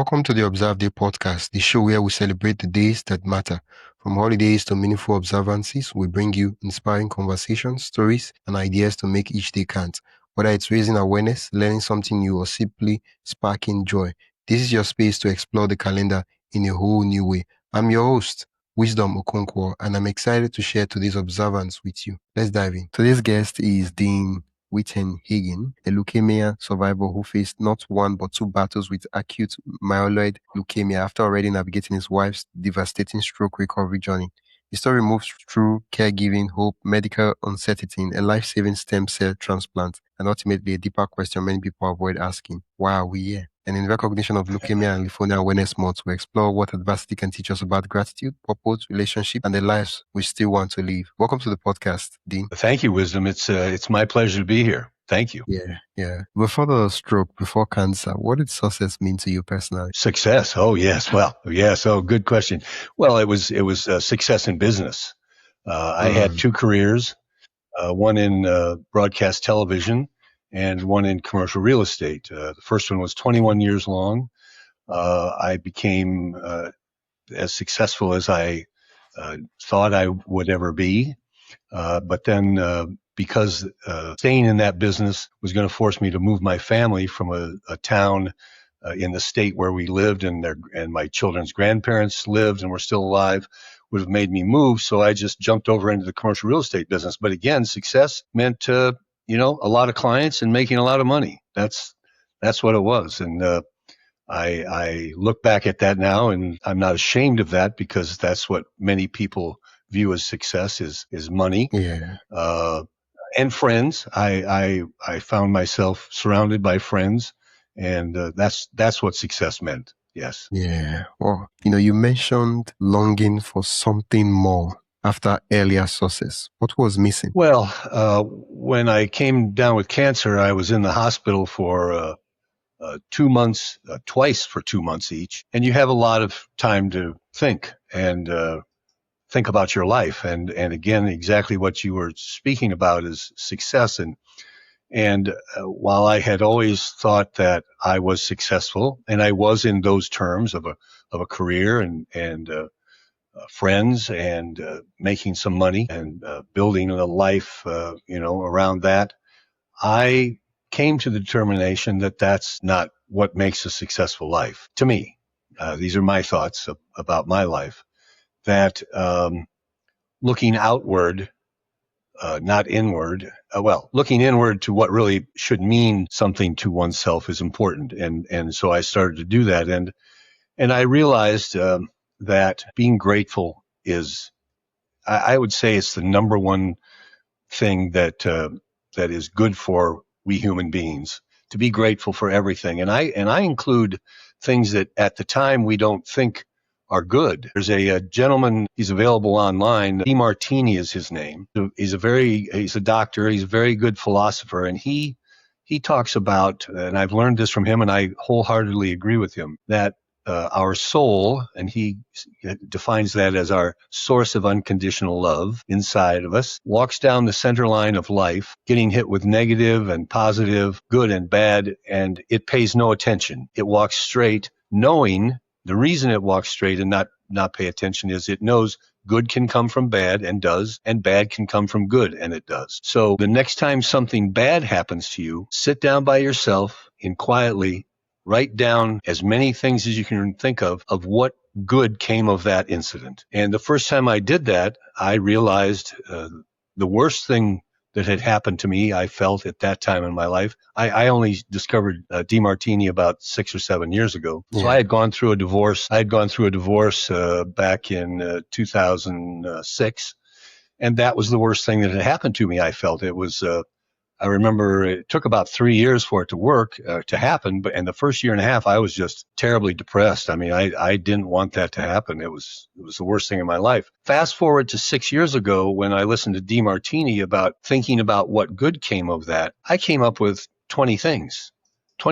Welcome to the Observe Day podcast, the show where we celebrate the days that matter. From holidays to meaningful observances, we bring you inspiring conversations, stories, and ideas to make each day count. Whether it's raising awareness, learning something new, or simply sparking joy, this is your space to explore the calendar in a whole new way. I'm your host, Wisdom Okonkwo, and I'm excited to share today's observance with you. Let's dive in. Today's guest is Dean Weitenhagen, a leukemia survivor who faced not one but two battles with acute myeloid leukemia after already navigating his wife's devastating stroke recovery journey. The story moves through caregiving, hope, medical uncertainty, a life-saving stem cell transplant, and ultimately a deeper question many people avoid asking: why are we here? And in recognition of Leukemia and Lymphoma Awareness Month, we explore what adversity can teach us about gratitude, purpose, relationship, and the lives we still want to live. Welcome to the podcast, Dean. Thank you, Wisdom. It's my pleasure to be here. Thank you. Yeah. Before the stroke, before cancer, what did success mean to you personally? Success. Oh, yes. Well, yes. Oh, good question. Well, it was success in business. I had two careers, one in broadcast television and one in commercial real estate. The first one was 21 years long. I became as successful as I thought I would ever be. But then because staying in that business was going to force me to move my family from a town in the state where we lived and my children's grandparents lived and were still alive, would have made me move. So I just jumped over into the commercial real estate business. But again, success meant a lot of clients and making a lot of money. That's what it was. And I look back at that now, and I'm not ashamed of that, because that's what many people view as success is money. Yeah. And friends. I found myself surrounded by friends, and that's what success meant. Yes. Yeah. Well, you mentioned longing for something more after earlier success. What was missing? Well, when I came down with cancer, I was in the hospital for 2 months, twice for 2 months each, and you have a lot of time to think and think about your life. And again, exactly what you were speaking about is success. And while I had always thought that I was successful, and I was in those terms of a career and friends and making some money and building a life, around that, I came to the determination that that's not what makes a successful life to me. These are my thoughts about my life. That looking outward, not inward, looking inward to what really should mean something to oneself is important. And so I started to do that. And I realized that being grateful is, I would say it's the number one thing that is good for we human beings, to be grateful for everything. And I include things that at the time we don't think are good. There's a gentleman, he's available online. DeMartini is his name. He's a doctor. He's a very good philosopher. And he talks about, and I've learned this from him, and I wholeheartedly agree with him, that our soul, and he defines that as our source of unconditional love inside of us, walks down the center line of life, getting hit with negative and positive, good and bad, and it pays no attention. It walks straight, knowing the reason it walks straight and not pay attention is it knows good can come from bad and does, and bad can come from good and it does. So the next time something bad happens to you, sit down by yourself and quietly write down as many things as you can think of what good came of that incident. And the first time I did that, I realized the worst thing that had happened to me, I felt at that time in my life. I only discovered DeMartini about 6 or 7 years ago. So I had gone through a divorce. Back in 2006. And that was the worst thing that had happened to me, I felt. It was, I remember it took about 3 years for it to happen. And the first year and a half, I was just terribly depressed. I mean, I didn't want that to happen. It was the worst thing in my life. Fast forward to 6 years ago, when I listened to DeMartini about thinking about what good came of that, I came up with 20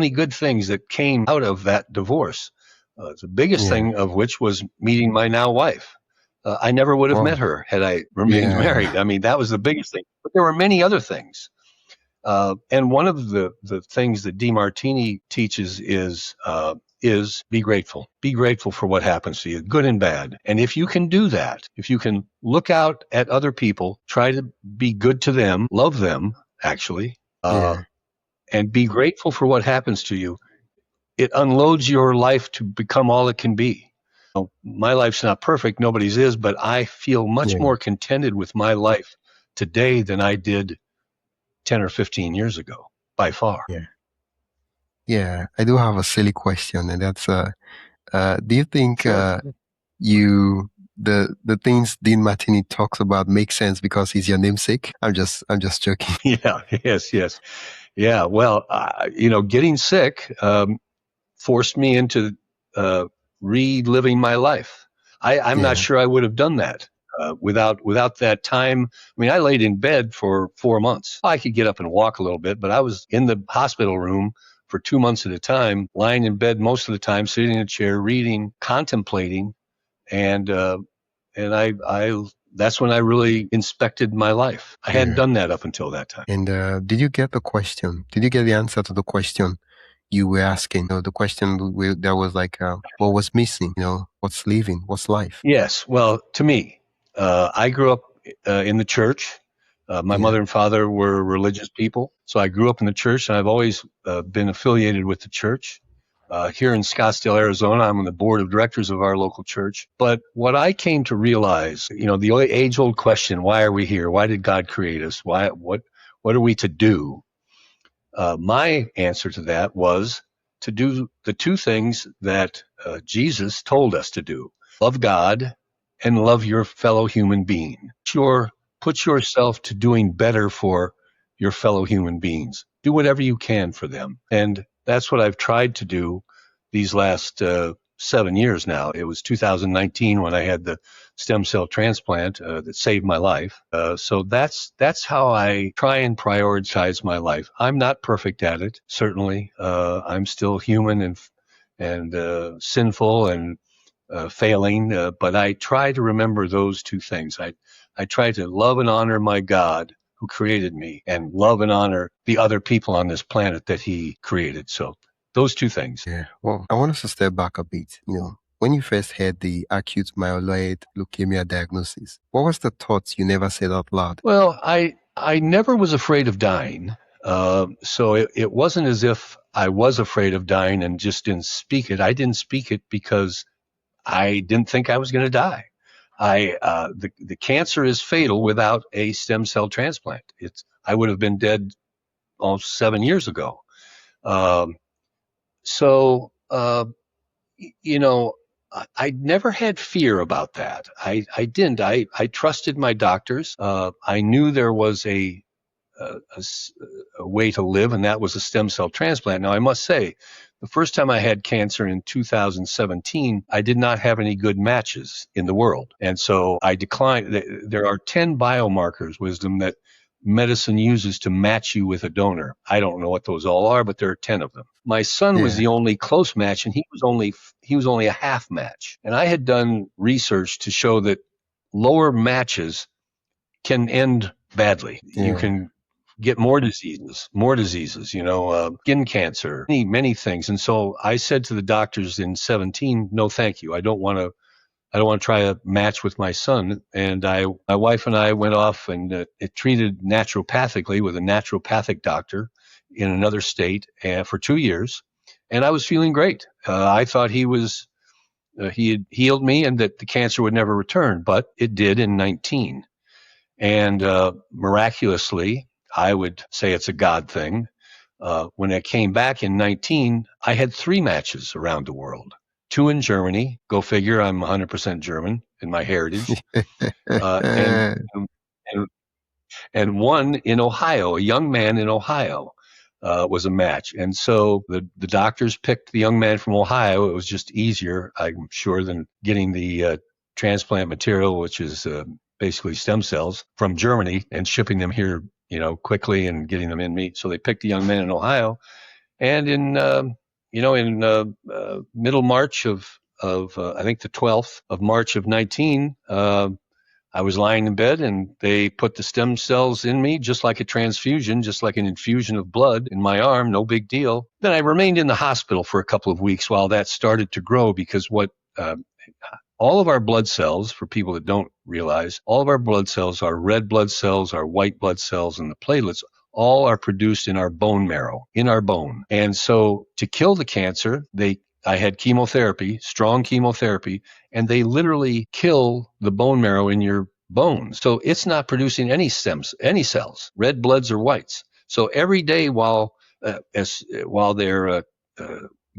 good things that came out of that divorce. The biggest thing of which was meeting my now wife. I never would have met her had I remained married. I mean, that was the biggest thing. But there were many other things. And one of the things that DeMartini teaches is is be grateful. Be grateful for what happens to you, good and bad. And if you can do that, if you can look out at other people, try to be good to them, love them, actually, Yeah. and be grateful for what happens to you, it unloads your life to become all it can be. My life's not perfect, nobody's is, but I feel much Yeah. more contented with my life today than I did 10 or 15 years ago, by far. Yeah. Yeah. I do have a silly question, and that's do you think Sure. you the things Dean Martini talks about make sense because he's your namesake? I'm just joking. Yeah, yes. Yeah, well, getting sick forced me into uh, reliving my life. I'm not Yeah. sure I would have done that without that time. I mean, I laid in bed for 4 months. I could get up and walk a little bit, but I was in the hospital room for 2 months at a time, lying in bed most of the time, sitting in a chair, reading, contemplating, and I that's when I really inspected my life. I hadn't Yeah. done that up until that time. And did you get the question? Did you get the answer to the question you were asking? The question that was like, what was missing? What's living? What's life? Yes. Well, to me, I grew up in the church. My Yeah. mother and father were religious people. So I grew up in the church, and I've always been affiliated with the church. Here in Scottsdale, Arizona, I'm on the board of directors of our local church. But what I came to realize, the age-old question, why are we here? Why did God create us? What are we to do? My answer to that was to do the two things that Jesus told us to do: love God and love your fellow human being. Put yourself to doing better for your fellow human beings. Do whatever you can for them. And that's what I've tried to do these last 7 years now. It was 2019 when I had the stem cell transplant that saved my life. So that's how I try and prioritize my life. I'm not perfect at it, certainly. I'm still human and sinful and failing, but I try to remember those two things. I try to love and honor my God who created me, and love and honor the other people on this planet that He created. So those two things. Yeah. Well, I want us to step back a bit. When you first had the acute myeloid leukemia diagnosis, what was the thoughts you never said out loud? Well, I never was afraid of dying. So it wasn't as if I was afraid of dying and just didn't speak it. I didn't speak it because I didn't think I was going to die. The cancer is fatal without a stem cell transplant. I would have been dead almost 7 years ago. Um, so you know, I never had fear about that. I didn't. I trusted my doctors. I knew there was a, a a way to live, and that was a stem cell transplant. Now, I must say, the first time I had cancer in 2017, I did not have any good matches in the world. And so I declined. There are 10 biomarkers, Wisdom, that medicine uses to match you with a donor. I don't know what those all are, but there are 10 of them. My son was Yeah. the only close match, and he was only a half match. And I had done research to show that lower matches can end badly. You Yeah. can get more diseases, skin cancer, many things. And so I said to the doctors in 17, no, thank you. I don't want to try a match with my son. And my wife and I went off and it treated naturopathically with a naturopathic doctor in another state for 2 years. And I was feeling great. I thought he had healed me and that the cancer would never return, but it did in 19. And miraculously, I would say it's a God thing. When I came back in 19, I had 3 matches around the world. 2 in Germany. Go figure, I'm 100% German in my heritage. Uh, and, and, and 1 in Ohio, a young man in Ohio. Was a match. And so the doctors picked the young man from Ohio. It was just easier, I'm sure, than getting the transplant material, which is basically stem cells from Germany and shipping them here, quickly and getting them in me. So they picked a young man in Ohio. And in middle March of I think the 12th of March of 19, I was lying in bed and they put the stem cells in me, just like a transfusion, just like an infusion of blood in my arm, no big deal. Then I remained in the hospital for a couple of weeks while that started to grow, because all of our blood cells, for people that don't realize, all of our blood cells, our red blood cells, our white blood cells, and the platelets, all are produced in our bone marrow, in our bone. And so to kill the cancer, I had chemotherapy, strong chemotherapy, and they literally kill the bone marrow in your bones. So it's not producing any cells, red bloods or whites. So every day while they're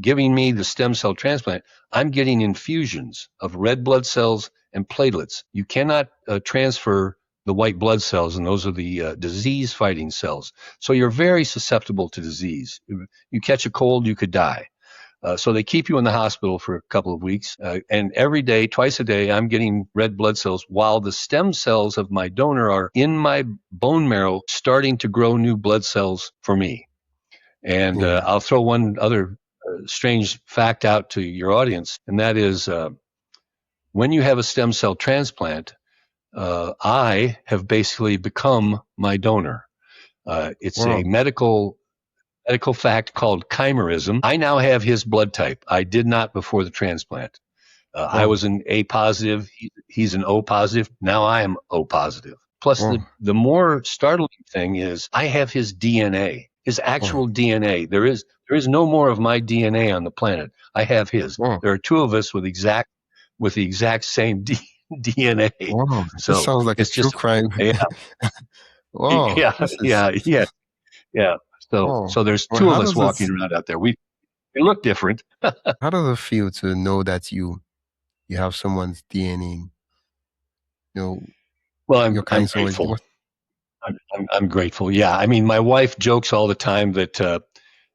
giving me the stem cell transplant, I'm getting infusions of red blood cells and platelets. You cannot transfer the white blood cells, and those are the disease-fighting cells. So you're very susceptible to disease. You catch a cold, you could die. So they keep you in the hospital for a couple of weeks. And every day, twice a day, I'm getting red blood cells while the stem cells of my donor are in my bone marrow starting to grow new blood cells for me. And Yeah. I'll throw one other strange fact out to your audience, and that is when you have a stem cell transplant, I have basically become my donor. It's a Wow. medical fact called chimerism. I now have his blood type. I did not before the transplant. I Wow. was an A positive. He's an O positive. Now I am O positive. Plus, Wow. the more startling thing is I have his DNA, his Wow. actual DNA. There is no more of my DNA on the planet. I have his. Wow. There are two of us with the exact same DNA. Wow. This So sounds like a it's true just, crime. yeah, Wow. yeah, This is, yeah, yeah, yeah. So wow. there's Well, two of how us does it walking around out there. We look different. how does it feel to know that you have someone's DNA, you know, Well, your I'm kind someone grateful. what I'm grateful. Yeah, I mean, my wife jokes all the time that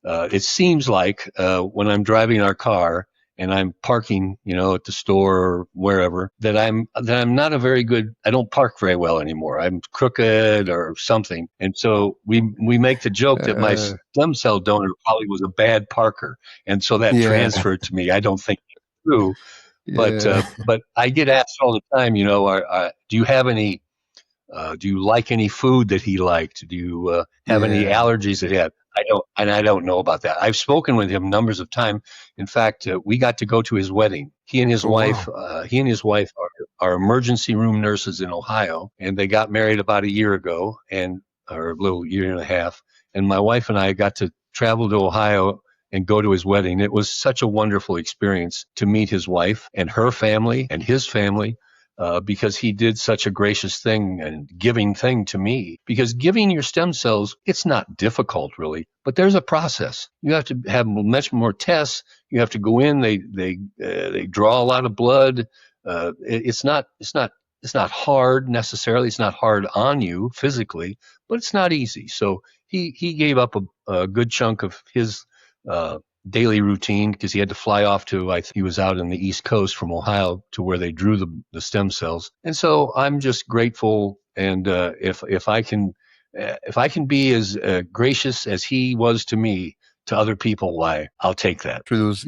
it seems like when I'm driving our car and I'm parking, at the store or wherever, that I'm not a very good. I don't park very well anymore. I'm crooked or something, and so we make the joke that my uh stem cell donor probably was a bad parker, and so that yeah, transferred to me. I don't think it's true, but yeah, I get asked all the time. Do you have any? Do you like any food that he liked? Do you have any yeah. allergies that he had? I don't know about that. I've spoken with him numbers of times. In fact, we got to go to his wedding. Oh wow. He and his wife are emergency room nurses in Ohio, and they got married about a year ago, or a little year and a half. And my wife and I got to travel to Ohio and go to his wedding. It was such a wonderful experience to meet his wife and her family and his family, because he did such a gracious thing and giving thing to me. Because giving your stem cells, it's not difficult really, but there's a process. You have to have much more tests. You have to go in. They draw a lot of blood. It's not hard necessarily. It's not hard on you physically, but it's not easy. So he gave up a good chunk of his uh, daily routine because he had to fly off to, he was out in the East Coast from Ohio to where they drew the stem cells. And so I'm just grateful. And if I can be as gracious as he was to me to other people, why, I'll take that. Through those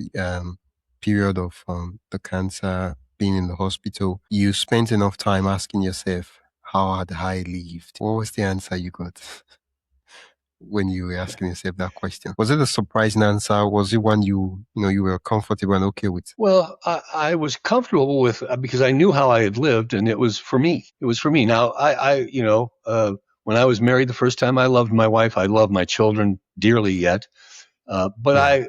period of the cancer, being in the hospital, you spent enough time asking yourself, how had I lived? What was the answer you got when you were asking yourself that question? Was it a surprising answer? Was it one you were comfortable and okay with? Well, I was comfortable with, because I knew how I had lived, and it was for me. It was for me. Now, when I was married the first time, I loved my wife. I love my children dearly yet. But Yeah,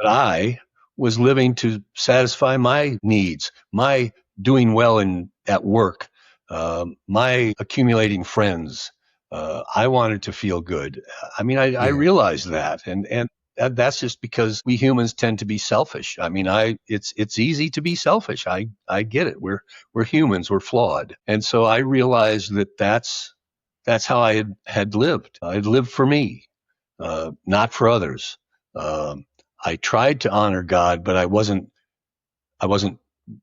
I was living to satisfy my needs, my doing well at work, my accumulating friends. I wanted to feel good. I mean, I yeah. realized that, and that's just because we humans tend to be selfish. I mean, it's easy to be selfish. I get it. We're humans. We're flawed, and so I realized that that's how I had lived. I had lived for me, not for others. Um, I tried to honor God, but I wasn't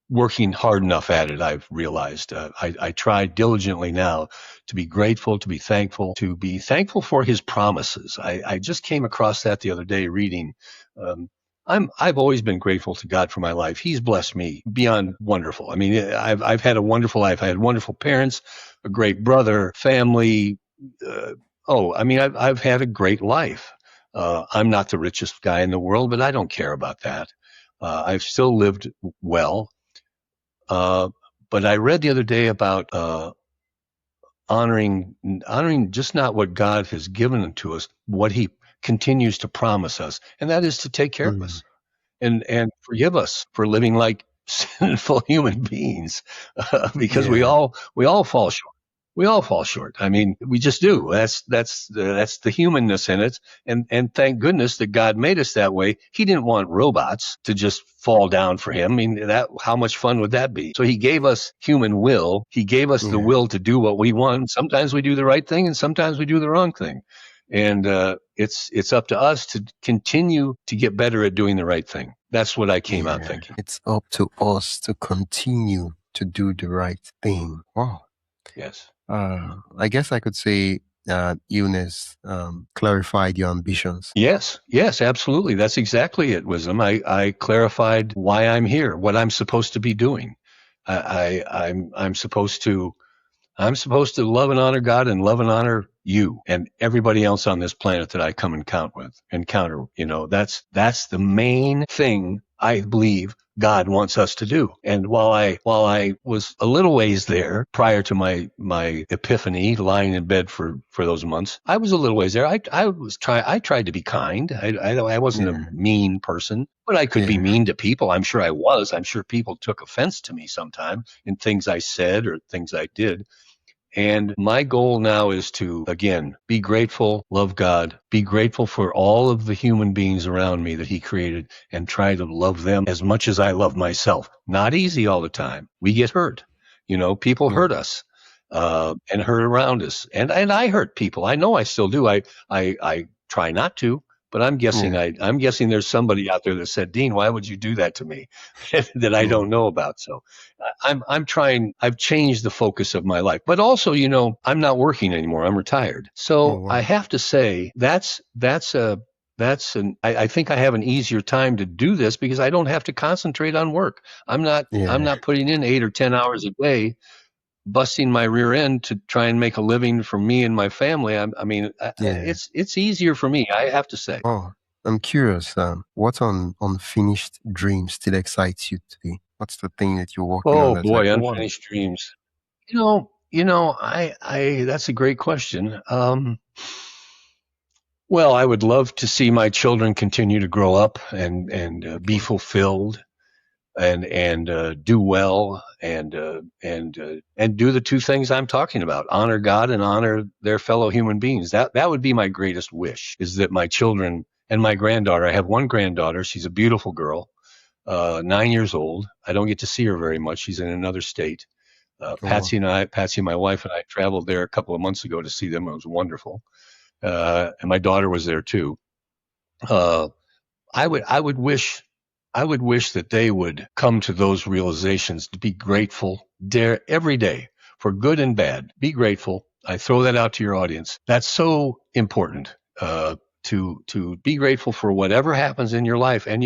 working hard enough at it. I've realized I try diligently now to be grateful, to be thankful for His promises. I just came across that the other day reading. Um, I've always been grateful to God for my life. He's blessed me beyond wonderful. I mean, I've had a wonderful life. I had wonderful parents, a great brother, family. Uh, I mean, I've had a great life. I'm not the richest guy in the world, but I don't care about that. I've still lived well. Uh, but I read the other day about honoring just not what God has given to us, what He continues to promise us, and that is to take care of Mm. us and forgive us for living like sinful human beings, because Yeah. we all fall short. We all fall short. I mean, we just do. That's the humanness in it, and thank goodness that God made us that way. He didn't want robots to just fall down for Him. I mean, that how much fun would that be? So He gave us human will. He gave us the Yeah. will to do what we want. Sometimes we do the right thing, and sometimes we do the wrong thing. And it's up to us to continue to get better at doing the right thing. That's what I came out Yeah. thinking. It's up to us to continue to do the right thing. Wow. Yes. I guess I could say illness clarified your ambitions. Yes, yes, absolutely. That's exactly it, Wisdom. I clarified why I'm here, what I'm supposed to be doing. I'm supposed to love and honor God and love and honor you and everybody else on this planet that I come encounter. You know, that's the main thing I believe God wants us to do. And while I was a little ways there prior to my epiphany, lying in bed for those months, I was a little ways there. I tried to be kind. I wasn't a Yeah. mean person, but I could be Yeah. mean to people. I'm sure I was. I'm sure people took offense to me sometime in things I said or things I did. And my goal now is to, again, be grateful, love God, be grateful for all of the human beings around me that He created, and try to love them as much as I love myself. Not easy all the time. We get hurt. You know, people Yeah. hurt us and hurt around us. And I hurt people. I know I still do. I try not to. But Yeah. I'm guessing there's somebody out there that said, Dean, why would you do that to me that I Yeah. don't know about? So I'm trying. I've changed the focus of my life, but also, you know, I'm not working anymore. I'm retired, Oh so I wow. have to say I think I have an easier time to do this because I don't have to concentrate on work. I'm Yeah. not putting in 8 or 10 hours a day, busting my rear end to try and make a living for me and my family. Yeah. It's easier for me. I have to say. Oh, I'm curious. What unfinished dream still excites you today? What's the thing that you're working on Oh that's like, boy, wow? unfinished dreams. I that's a great question. Well, I would love to see my children continue to grow up and be Okay. fulfilled and do well and do the two things I'm talking about: honor God and honor their fellow human beings. That would be my greatest wish, is that my children and my granddaughter. I have one granddaughter. She's a beautiful girl, 9 years old. I don't get to see her very much. She's in another state. Oh, wow. Patsy, my wife, and I traveled there a couple of months ago to see them. It was wonderful, and my daughter was there too. Uh, I would wish that they would come to those realizations, to be grateful dare every day for good and bad. Be grateful. I throw that out to your audience. That's so important. To be grateful for whatever happens in your life. And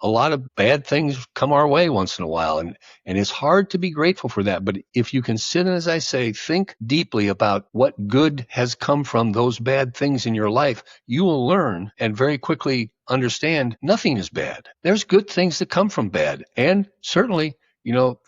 a lot of bad things come our way once in a while, and it's hard to be grateful for that. But if you can sit and, as I say, think deeply about what good has come from those bad things in your life, you will learn and very quickly understand nothing is bad. There's good things that come from bad, and certainly,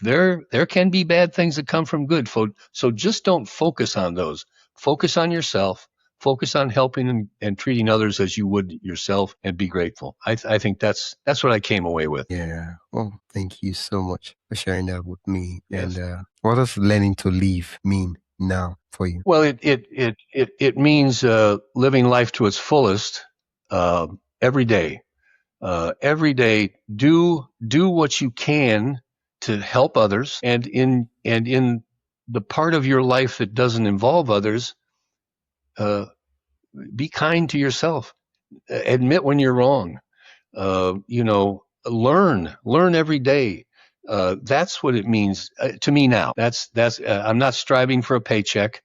there can be bad things that come from good. So just don't focus on those. Focus on yourself. Focus on helping and treating others as you would yourself, and be grateful. I think that's what I came away with. Yeah. Oh, thank you so much for sharing that with me. And Yes. what does learning to live mean now for you? Well, it means living life to its fullest uh, every day. Every day, do what you can to help others, and in the part of your life that doesn't involve others, uh, be kind to yourself. Admit when you're wrong. Learn every day. That's what it means to me now. That's I'm not striving for a paycheck.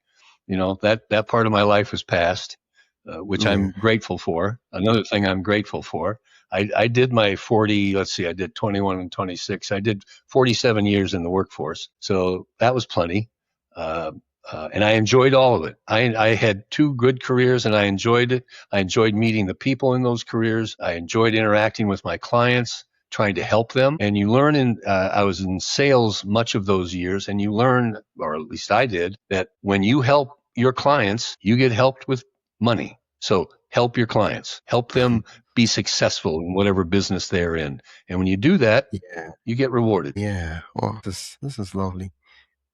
That part of my life is past, which Yeah. I'm grateful for. Another thing I'm grateful for. I did my 40, let's see, I did 21 and 26. I did 47 years in the workforce. So that was plenty. And I enjoyed all of it. I had two good careers and I enjoyed it. I enjoyed meeting the people in those careers. I enjoyed interacting with my clients, trying to help them. And you learn I was in sales much of those years, and you learn, or at least I did, that when you help your clients, you get helped with money. So help your clients, help them be successful in whatever business they're in. And when you do that, Yeah. you get rewarded. Yeah. Oh, this is lovely.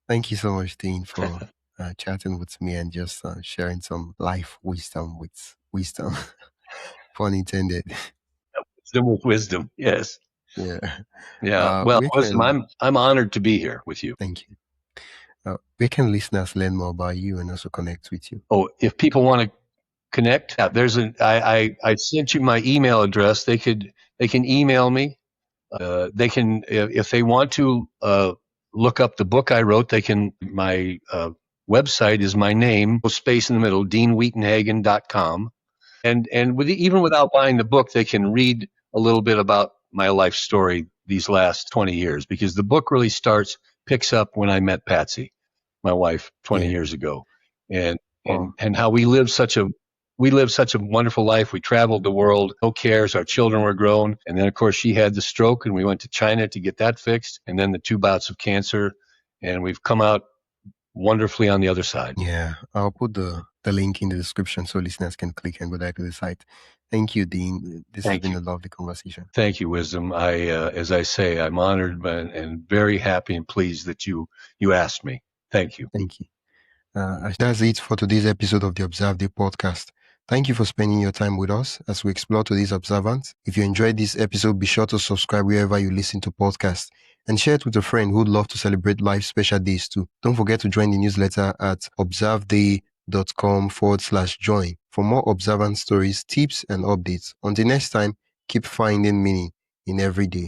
Thank you so much, Dean, for chatting with me and just sharing some life wisdom with wisdom, pun intended. Wisdom with wisdom. Yes. Yeah. Yeah. Well, Where listen, can I'm honored to be here with you. Thank you. Where can listeners learn more about you and also connect with you? Oh, if people want to connect, there's I sent you my email address. They can email me. They can, if they want to look up the book I wrote, they can. My website is my name, space in the middle, deanweitenhagen.com. And even without buying the book, they can read a little bit about my life story these last 20 years, because the book really picks up when I met Patsy, my wife, 20 Yeah. years ago, and Wow. and how we lived such a wonderful life. We traveled the world, no cares. Our children were grown. And then, of course, she had the stroke, and we went to China to get that fixed. And then the 2 bouts of cancer. And we've come out wonderfully on the other side. Yeah. I'll put the link in the description so listeners can click and go back to the site. Thank you, Dean. This has been a lovely conversation. Thank you, Wisdom. As I say, I'm honored and very happy and pleased that you asked me. Thank you. Thank you. That's it for today's episode of the Observe Day podcast. Thank you for spending your time with us as we explore today's observance. If you enjoyed this episode, be sure to subscribe wherever you listen to podcasts and share it with a friend who would love to celebrate life's special days too. Don't forget to join the newsletter at observeday.com/join for more observance stories, tips, and updates. Until next time, keep finding meaning in every day.